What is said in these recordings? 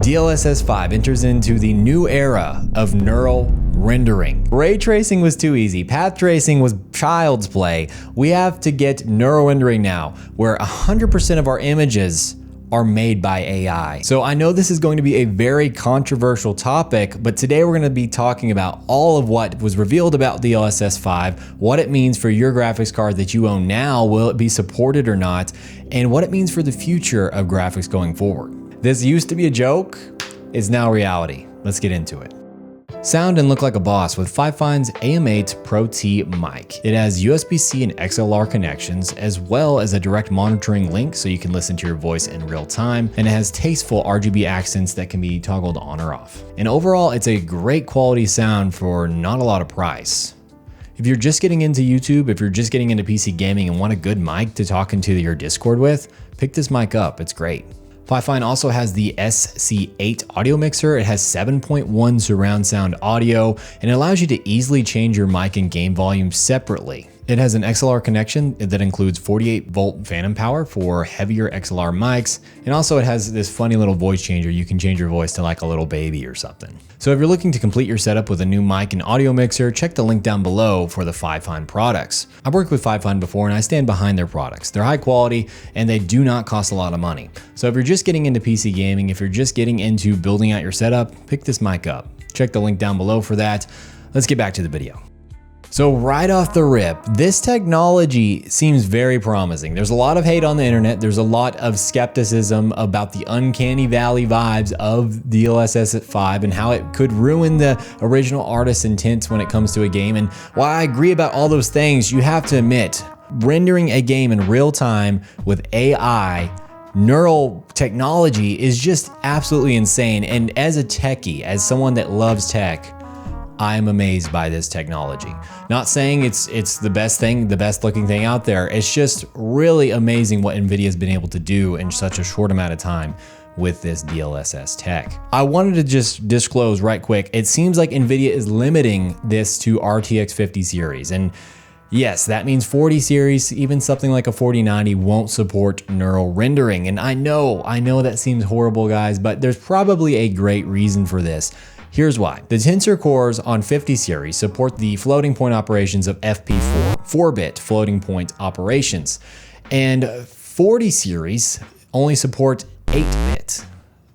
DLSS 5 enters into the new era of neural rendering. Ray tracing was too easy. Path tracing was child's play. We have to get neural rendering now, where 100% of our images are made by AI. So I know this is going to be a very controversial topic, but today we're going to be talking about all of what was revealed about DLSS 5, what it means for your graphics card that you own now, will it be supported or not, and what it means for the future of graphics going forward. This used to be a joke, is now reality. Let's get into it. Sound and look like a boss with FIFINE's AM8 Pro T mic. It has USB-C and XLR connections, as well as a direct monitoring link so you can listen to your voice in real time, and it has tasteful RGB accents that can be toggled on or off. And overall, it's a great quality sound for not a lot of price. If you're just getting into YouTube, if you're just getting into PC gaming and want a good mic to talk into your Discord with, pick this mic up, it's great. FIFINE also has the SC8 audio mixer. It has 7.1 surround sound audio, and it allows you to easily change your mic and game volume separately. It has an XLR connection that includes 48 volt phantom power for heavier XLR mics. And also it has this funny little voice changer. You can change your voice to like a little baby or something. So if you're looking to complete your setup with a new mic and audio mixer, check the link down below for the FIFINE products. I've worked with FIFINE before and I stand behind their products. They're high quality and they do not cost a lot of money. So if you're just getting into PC gaming, if you're just getting into building out your setup, pick this mic up. Check the link down below for that. Let's get back to the video. So right off the rip, this technology seems very promising. There's a lot of hate on the internet. There's a lot of skepticism about the uncanny valley vibes of DLSS 5 and how it could ruin the original artist's intent when it comes to a game. And while I agree about all those things, you have to admit, rendering a game in real time with AI neural technology is just absolutely insane. And as a techie, as someone that loves tech, I'm amazed by this technology. Not saying it's the best thing, the best looking thing out there. It's just really amazing what Nvidia has been able to do in such a short amount of time with this DLSS tech. I wanted to just disclose right quick, it seems like Nvidia is limiting this to RTX 50 series. And yes, that means 40 series, even something like a 4090 won't support neural rendering. And I know that seems horrible, guys, but there's probably a great reason for this. Here's why. The Tensor cores on 50 series support the floating point operations of FP4, 4-bit floating point operations. And 40 series only support 8-bit.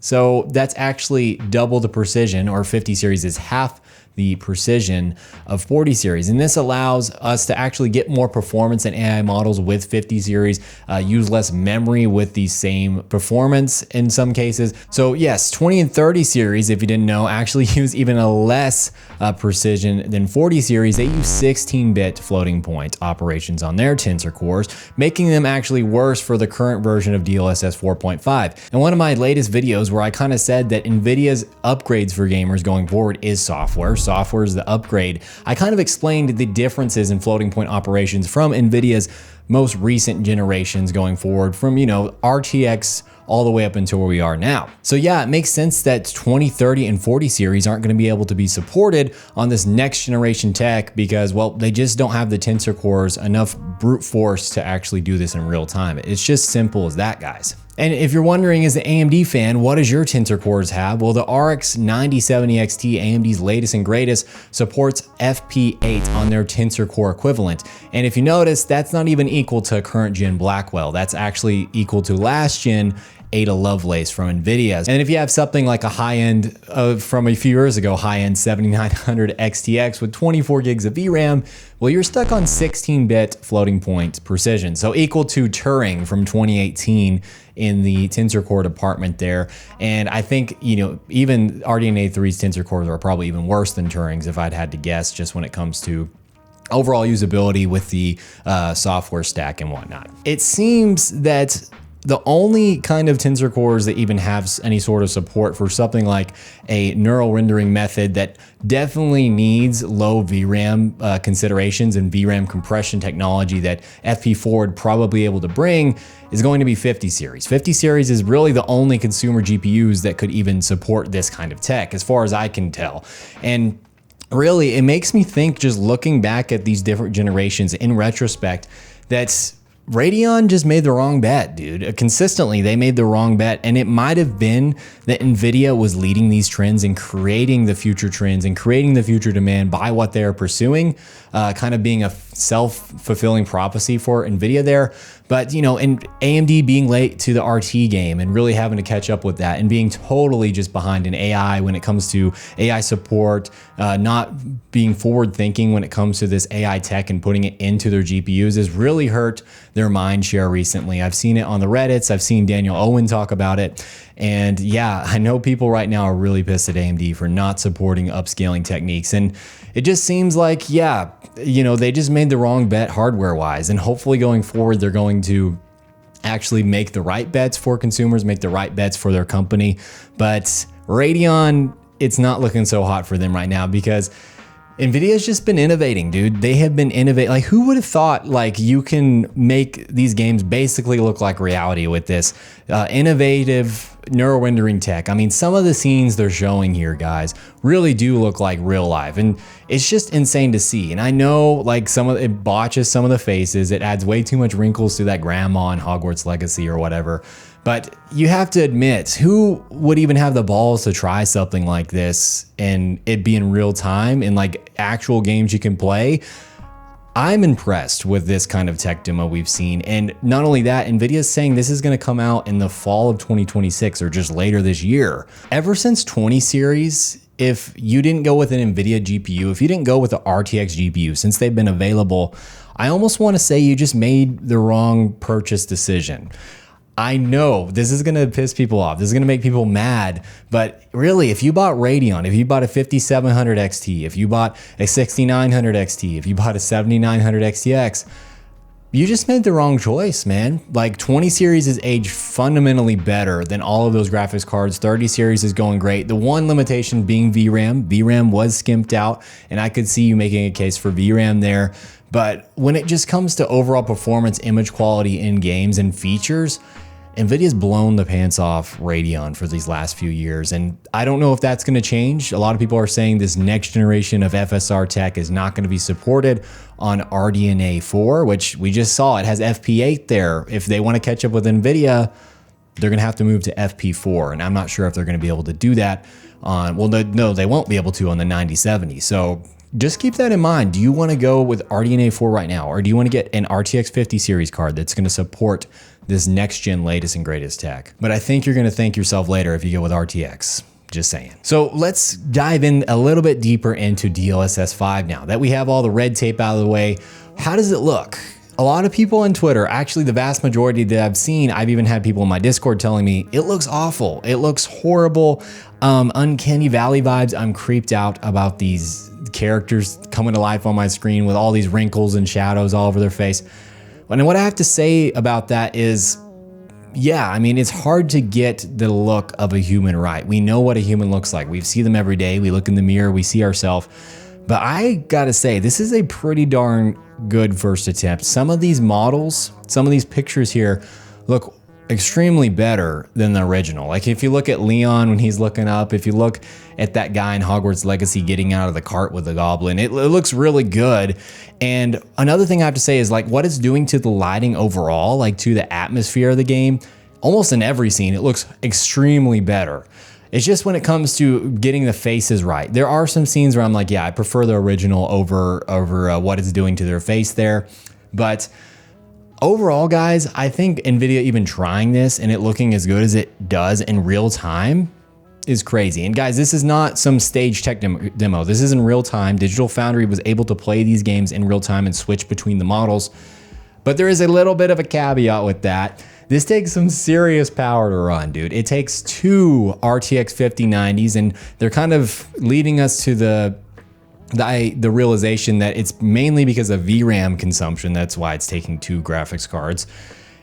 So that's actually double the precision, or 50 series is half the precision of 40 series. And this allows us to actually get more performance in AI models with 50 series, use less memory with the same performance in some cases. So yes, 20 and 30 series, if you didn't know, actually use even a less precision than 40 series. They use 16-bit floating point operations on their Tensor cores, making them actually worse for the current version of DLSS 4.5. And one of my latest videos where I kind of said that Nvidia's upgrades for gamers going forward is software. Software is the upgrade. I kind of explained the differences in floating point operations from Nvidia's most recent generations going forward from, RTX all the way up until where we are now. So yeah, it makes sense that 20, 30, and 40 series aren't going to be able to be supported on this next generation tech because, well, they just don't have the Tensor cores enough brute force to actually do this in real time. It's just simple as that, guys. And if you're wondering, as an AMD fan, what does your Tensor cores have? Well, the RX 9070 XT, AMD's latest and greatest, supports FP8 on their Tensor core equivalent. And if you notice, that's not even equal to current gen Blackwell. That's actually equal to last gen Ada Lovelace from Nvidia. And if you have something like a high-end, from a few years ago, high-end 7900 XTX with 24 gigs of VRAM, well, you're stuck on 16-bit floating point precision. So equal to Turing from 2018 in the Tensor core department there. And I think, even RDNA 3's Tensor cores are probably even worse than Turing's if I'd had to guess, just when it comes to overall usability with the software stack and whatnot. It seems that the only kind of Tensor cores that even have any sort of support for something like a neural rendering method that definitely needs low VRAM considerations and VRAM compression technology that FP4 would probably be able to bring is going to be 50 series. 50 series is really the only consumer GPUs that could even support this kind of tech, as far as I can tell. And really, it makes me think, just looking back at these different generations in retrospect, that Radeon just made the wrong bet, dude. Consistently, they made the wrong bet. And it might have been that Nvidia was leading these trends and creating the future trends and creating the future demand by what they're pursuing, kind of being a self-fulfilling prophecy for Nvidia there. But, you know, and AMD being late to the RT game and really having to catch up with that and being totally just behind in AI when it comes to AI support, not being forward thinking when it comes to this AI tech and putting it into their GPUs has really hurt their mind share recently. I've seen it on the Reddits. I've seen Daniel Owen talk about it. And yeah, I know people right now are really pissed at AMD for not supporting upscaling techniques. And it just seems like, yeah, you know, they just made the wrong bet hardware wise. And hopefully going forward, they're going to actually make the right bets for consumers, make the right bets for their company. But Radeon, it's not looking so hot for them right now because Nvidia's just been innovating, dude. They have been innovating. Like, who would have thought, like, you can make these games basically look like reality with this innovative neural rendering tech? I mean, some of the scenes they're showing here, guys, really do look like real life. And it's just insane to see. And I know, like, it botches some of the faces. It adds way too much wrinkles to that grandma in Hogwarts Legacy or whatever. But you have to admit, who would even have the balls to try something like this and it be in real time in like actual games you can play? I'm impressed with this kind of tech demo we've seen. And not only that, Nvidia's saying this is going to come out in the fall of 2026 or just later this year. Ever since 20 series, if you didn't go with an Nvidia GPU, if you didn't go with the RTX GPU, since they've been available, I almost want to say you just made the wrong purchase decision. I know this is going to piss people off. This is going to make people mad. But really, if you bought Radeon, if you bought a 5700 XT, if you bought a 6900 XT, if you bought a 7900 XTX, you just made the wrong choice, man. Like 20 series is aged fundamentally better than all of those graphics cards. 30 series is going great. The one limitation being VRAM. VRAM was skimped out, and I could see you making a case for VRAM there. But when it just comes to overall performance, image quality in games and features, Nvidia's blown the pants off Radeon for these last few years, and I don't know if that's going to change. A lot of people are saying this next generation of FSR tech is not going to be supported on RDNA 4, which we just saw. It has FP8 there. If they want to catch up with Nvidia, they're going to have to move to FP4, and I'm not sure if they're going to be able to do that on, well, no, they won't be able to on the 9070. So just keep that in mind. Do you want to go with RDNA 4 right now, or do you want to get an RTX 50 series card that's going to support this next gen latest and greatest tech? But I think you're going to thank yourself later if you go with RTX. Just saying. So let's dive in a little bit deeper into DLSS 5 now that we have all the red tape out of the way. How does it look? A lot of people on Twitter, actually the vast majority that I've seen, I've even had people in my Discord telling me it looks awful. It looks horrible. Uncanny Valley vibes. I'm creeped out about these characters coming to life on my screen with all these wrinkles and shadows all over their face. And what I have to say about that is, yeah, I mean, it's hard to get the look of a human right. We know what a human looks like. We see them every day. We look in the mirror, we see ourselves. But I gotta say, this is a pretty darn good first attempt. Some of these models, some of these pictures here look extremely better than the original. Like if you look at Leon when he's looking up, if you look at that guy in Hogwarts Legacy getting out of the cart with the goblin, it looks really good. And another thing I have to say is like what it's doing to the lighting overall, like to the atmosphere of the game, almost in every scene, it looks extremely better. It's just when it comes to getting the faces right. There are some scenes where I'm like, yeah, I prefer the original over what it's doing to their face there. But overall, guys, I think Nvidia even trying this and it looking as good as it does in real time is crazy. And guys, this is not some stage tech demo. This is in real time. Digital Foundry was able to play these games in real time and switch between the models. But there is a little bit of a caveat with that. This takes some serious power to run, dude. It takes two RTX 5090s, and they're kind of leading us to the realization that it's mainly because of VRAM consumption. That's why it's taking two graphics cards.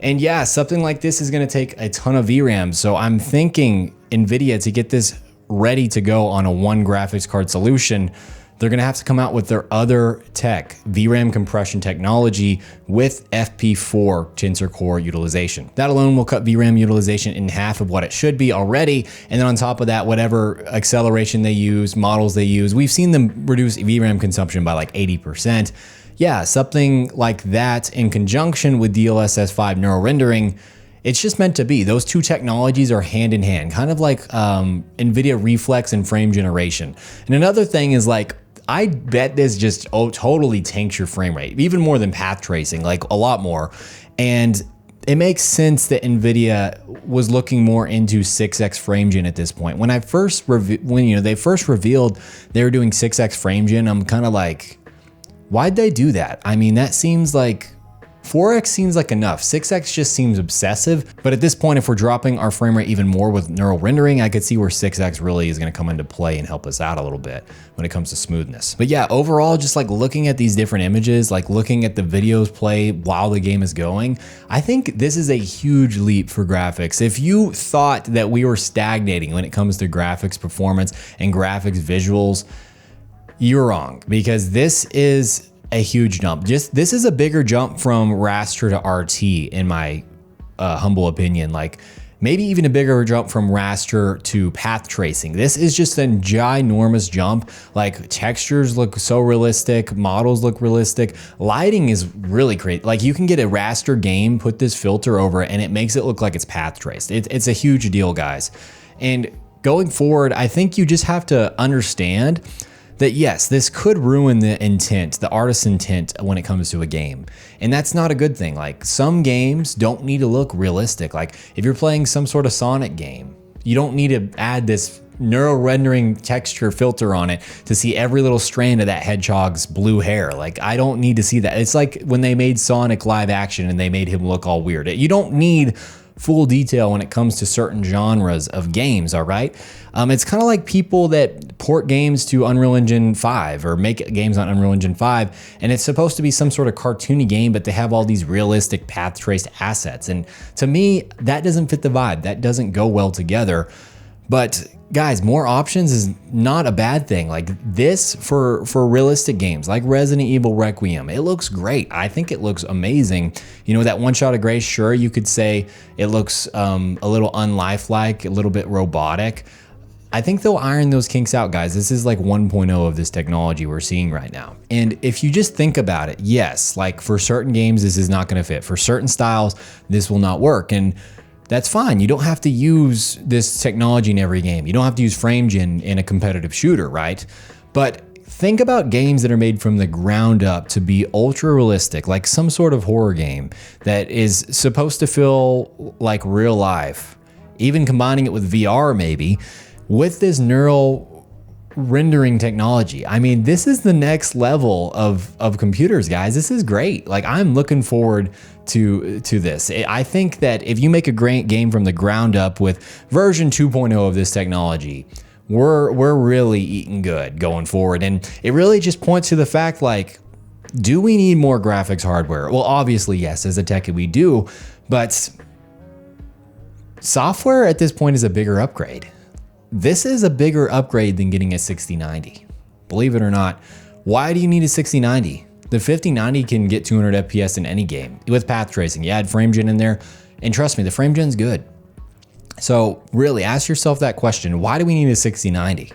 And yeah, something like this is going to take a ton of VRAM. So I'm thinking Nvidia, to get this ready to go on a one graphics card solution, they're going to have to come out with their other tech, VRAM compression technology with FP4 tensor core utilization. That alone will cut VRAM utilization in half of what it should be already. And then on top of that, whatever acceleration they use, models they use, we've seen them reduce VRAM consumption by like 80%. yeah, something like that in conjunction with DLSS 5 neural rendering, it's just meant to be. Those two technologies are hand in hand, kind of like Nvidia reflex and frame generation. And another thing is like, I bet this just totally tanks your frame rate, even more than path tracing, like a lot more. And it makes sense that Nvidia was looking more into 6x frame gen at this point. When they first revealed they were doing 6x frame gen, I'm kind of like, why'd they do that? I mean, that seems like 4x seems like enough. 6x just seems obsessive. But at this point, if we're dropping our frame rate even more with neural rendering, I could see where 6x really is going to come into play and help us out a little bit when it comes to smoothness. But yeah, overall, just like looking at these different images, like looking at the videos play while the game is going, I think this is a huge leap for graphics. If you thought that we were stagnating when it comes to graphics performance and graphics visuals, you're wrong, because this is a huge jump. This is a bigger jump from raster to RT in my humble opinion. Like maybe even a bigger jump from raster to path tracing. This is just a ginormous jump. Like textures look so realistic, models look realistic. Lighting is really great. Like you can get a raster game, put this filter over it, and it makes it look like it's path traced. It's a huge deal, guys. And going forward, I think you just have to understand that yes, this could ruin the intent, the artist's intent when it comes to a game. And that's not a good thing. Like some games don't need to look realistic. Like if you're playing some sort of Sonic game, you don't need to add this neural rendering texture filter on it to see every little strand of that hedgehog's blue hair. Like I don't need to see that. It's like when they made Sonic live action and they made him look all weird. You don't need full detail when it comes to certain genres of games, all right? It's kind of like people that port games to Unreal Engine 5 or make games on Unreal Engine 5, and it's supposed to be some sort of cartoony game, but they have all these realistic path traced assets. And to me, that doesn't fit the vibe. That doesn't go well together. But guys, more options is not a bad thing. Like this for realistic games like Resident Evil Requiem, it looks great. I think it looks amazing. You know, that one shot of gray, sure, you could say it looks a little unlifelike, a little bit robotic. I think they'll iron those kinks out, guys. This is like 1.0 of this technology we're seeing right now. And if you just think about it, yes, like for certain games, this is not gonna fit. For certain styles, this will not work. And that's fine. You don't have to use this technology in every game. You don't have to use frame gen in a competitive shooter, right? But think about games that are made from the ground up to be ultra realistic, like some sort of horror game that is supposed to feel like real life, even combining it with VR maybe, with this neural rendering technology. I mean, this is the next level of computers, guys. This is great. Like I'm looking forward to this. I think that if you make a great game from the ground up with version 2.0 of this technology, we're really eating good going forward. And it really just points to the fact, like, do we need more graphics hardware? Well, obviously, yes, as a techie we do, but software at this point is a bigger upgrade. This is a bigger upgrade than getting a 6090. Believe it or not. Why do you need a 6090? The 5090 can get 200 FPS in any game with path tracing. You add frame gen in there, and trust me, the frame gen's good. So really ask yourself that question. Why do we need a 6090?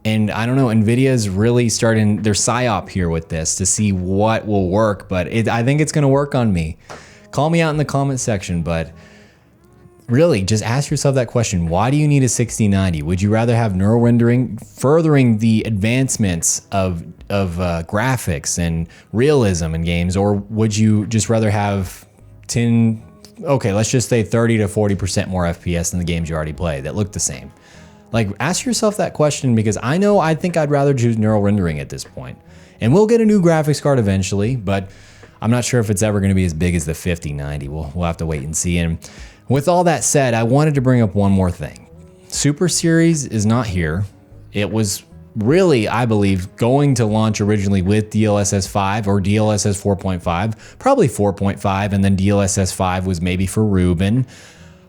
And I don't know, Nvidia's really starting their psyop here with this to see what will work, but I think it's gonna work on me. Call me out in the comment section, but really, just ask yourself that question. Why do you need a 6090? Would you rather have neural rendering furthering the advancements of graphics and realism in games, or would you just rather have 10, okay, let's just say 30 to 40% more FPS than the games you already play that look the same? Like, ask yourself that question, because I think I'd rather choose neural rendering at this point. And we'll get a new graphics card eventually, but I'm not sure if it's ever going to be as big as the 5090. We'll have to wait and see. And with all that said, I wanted to bring up one more thing. Super Series is not here. It was really, I believe, going to launch originally with DLSS 5 or DLSS 4.5, probably 4.5, and then DLSS 5 was maybe for Ruben.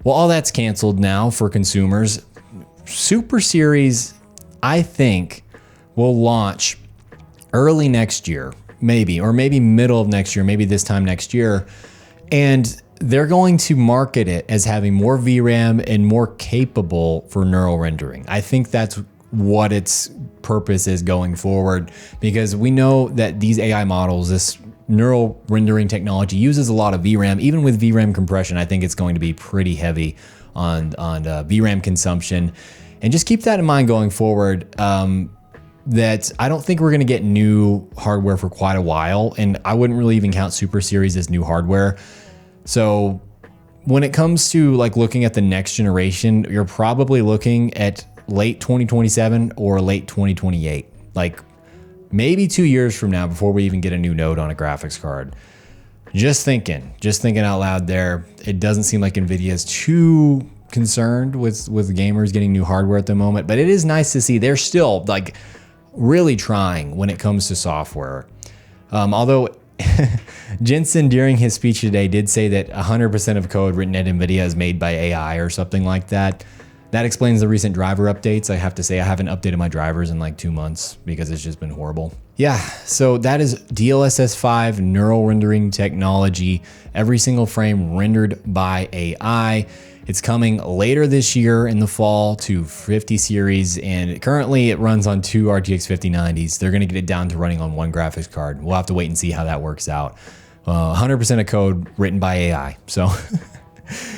Well, all that's canceled now for consumers. Super Series, I think, will launch early next year, maybe, or maybe middle of next year, maybe this time next year. And they're going to market it as having more VRAM and more capable for neural rendering. I think that's what its purpose is going forward, because we know that these AI models, this neural rendering technology uses a lot of VRAM. Even with VRAM compression, I think it's going to be pretty heavy on VRAM consumption. And just keep that in mind going forward, that I don't think we're going to get new hardware for quite a while. And I wouldn't really even count Super Series as new hardware. So when it comes to like looking at the next generation, you're probably looking at late 2027 or late 2028. Like maybe 2 years from now before we even get a new node on a graphics card. Just thinking out loud there. It doesn't seem like Nvidia is too concerned with gamers getting new hardware at the moment, but it is nice to see they're still like really trying when it comes to software. Although Jensen during his speech today did say that 100% of code written at Nvidia is made by AI or something like that. That explains the recent driver updates. I have to say I haven't updated my drivers in like 2 months because it's just been horrible. Yeah, so that is DLSS 5 neural rendering technology. Every single frame rendered by AI. It's coming later this year in the fall to 50 series, and currently it runs on 2 RTX 5090s. They're gonna get it down to running on 1 graphics card. We'll have to wait and see how that works out. 100% of code written by AI, so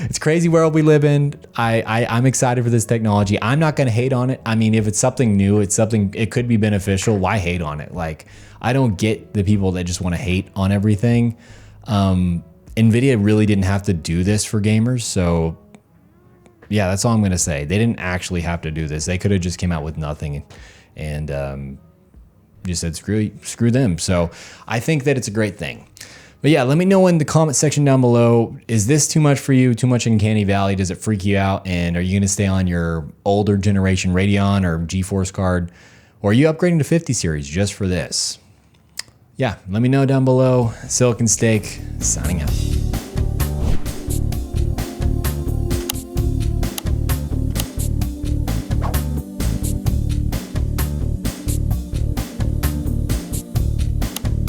it's crazy world we live in. I'm excited for this technology. I'm not gonna hate on it. I mean, if it's something new, it could be beneficial. Why hate on it? Like, I don't get the people that just wanna hate on everything. Nvidia really didn't have to do this for gamers, so yeah, that's all I'm gonna say. They didn't actually have to do this. They could have just came out with nothing and just said screw them. So I think that it's a great thing. But yeah, let me know in the comment section down below, is this too much for you, too much uncanny valley? Does it freak you out? And are you gonna stay on your older generation Radeon or GeForce card? Or are you upgrading to 50 series just for this? Yeah, let me know down below. Silicon Steak, signing out.